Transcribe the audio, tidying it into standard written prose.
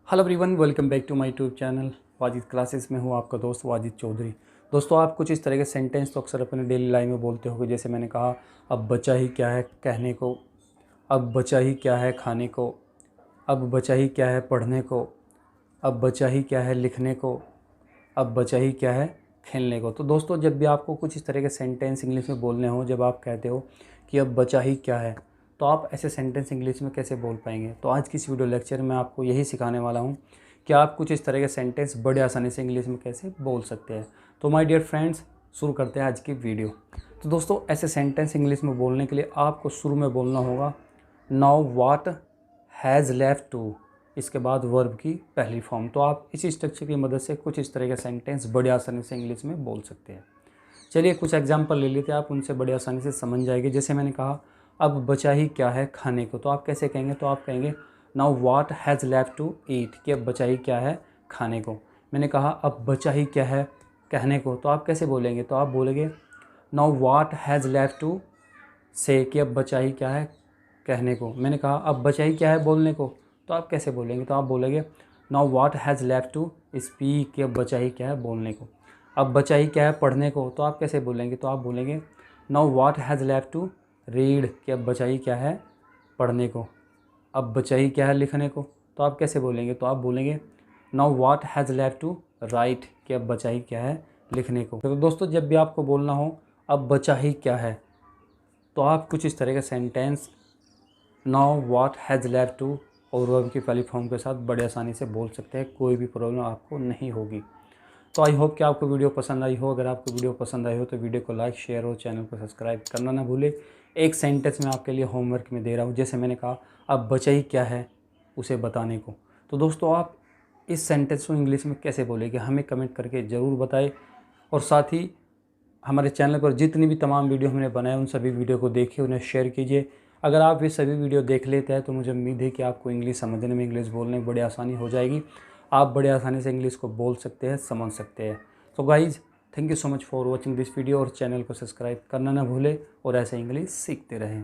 Hello everyone, welcome back to my YouTube channel Wajid classes में हूँ आपका दोस्त वाजिद चौधरी। दोस्तों, आप कुछ इस तरह के सेंटेंस तो अक्सर अपने डेली लाइफ में बोलते होगे। जैसे मैंने कहा, अब बचा ही क्या है कहने को, अब बचा ही क्या है खाने को, अब बचा ही क्या है पढ़ने को, अब बचा ही क्या है लिखने को, अब बचा ही क्या है खेलने को। तो दोस्तों, जब भी आपको कुछ इस तरह के सेंटेंस इंग्लिश में बोलने हो, जब आप कहते हो कि अब बचा ही क्या है, तो आप ऐसे सेंटेंस इंग्लिश में कैसे बोल पाएंगे। तो आज की इस वीडियो लेक्चर में आपको यही सिखाने वाला हूँ कि आप कुछ इस तरह के सेंटेंस बड़े आसानी से इंग्लिश में कैसे बोल सकते हैं। तो माय डियर फ्रेंड्स, शुरू करते हैं आज की वीडियो। तो दोस्तों, ऐसे सेंटेंस इंग्लिश में बोलने के लिए आपको शुरू में बोलना होगा now what has left to, इसके बाद वर्ब की पहली फॉर्म। तो आप इसी स्ट्रक्चर की मदद से कुछ इस तरह के सेंटेंस बड़े आसानी से इंग्लिश में बोल सकते हैं। चलिए कुछ एग्जांपल ले लेते हैं, आप उनसे बड़े आसानी से समझ जाएंगे। जैसे मैंने कहा, अब बचा ही क्या है खाने को, तो आप कैसे कहेंगे? तो आप कहेंगे now what has left to eat, कि अब बचा ही क्या है खाने को। मैंने कहा अब बचा ही क्या है कहने को, तो आप कैसे बोलेंगे? तो आप बोलेंगे now what has left to say, कि अब बचा ही क्या है कहने को। मैंने कहा अब बचा ही क्या है बोलने को, तो आप कैसे बोलेंगे? तो आप बोलेंगे now what has left to speak, कि अब बचा ही क्या है बोलने को। अब बचा ही क्या है पढ़ने को, तो आप कैसे बोलेंगे? तो आप बोलेंगे now what has left to read, कि अब बचा ही क्या है पढ़ने को। अब बचा ही क्या है लिखने को, तो आप कैसे बोलेंगे? तो आप बोलेंगे now what has left to write, कि अब बचा ही क्या है लिखने को। तो दोस्तों, जब भी आपको बोलना हो अब बचा ही क्या है, तो आप कुछ इस तरह का sentence now what has left to और वर्ब की पहली फॉर्म के साथ बड़े आसानी से बोल सकते हैं। कोई भी प्रॉब्लम आपको नहीं होगी। तो आई होप कि आपको वीडियो पसंद आई हो। अगर आपको वीडियो पसंद आई हो तो वीडियो को लाइक, शेयर और चैनल को सब्सक्राइब करना ना भूले। एक सेंटेंस मैं आपके लिए होमवर्क में दे रहा हूँ। जैसे मैंने कहा अब बचा ही क्या है उसे बताने को, तो दोस्तों आप इस सेंटेंस को इंग्लिश में कैसे बोलेंगे हमें कमेंट करके ज़रूर बताएं। और साथ ही हमारे चैनल पर जितनी भी तमाम वीडियो हमने बनाए उन सभी वीडियो को देखिए, उन्हें शेयर कीजिए। अगर आप ये सभी वीडियो देख लेते हैं तो मुझे उम्मीद है कि आपको इंग्लिश समझने में, इंग्लिश बोलने में बड़ी आसानी हो जाएगी। आप बड़े आसानी से इंग्लिश को बोल सकते हैं, समझ सकते हैं। तो guys, thank you so much for watching this video और चैनल को सब्सक्राइब करना ना भूलें और ऐसे इंग्लिश सीखते रहें।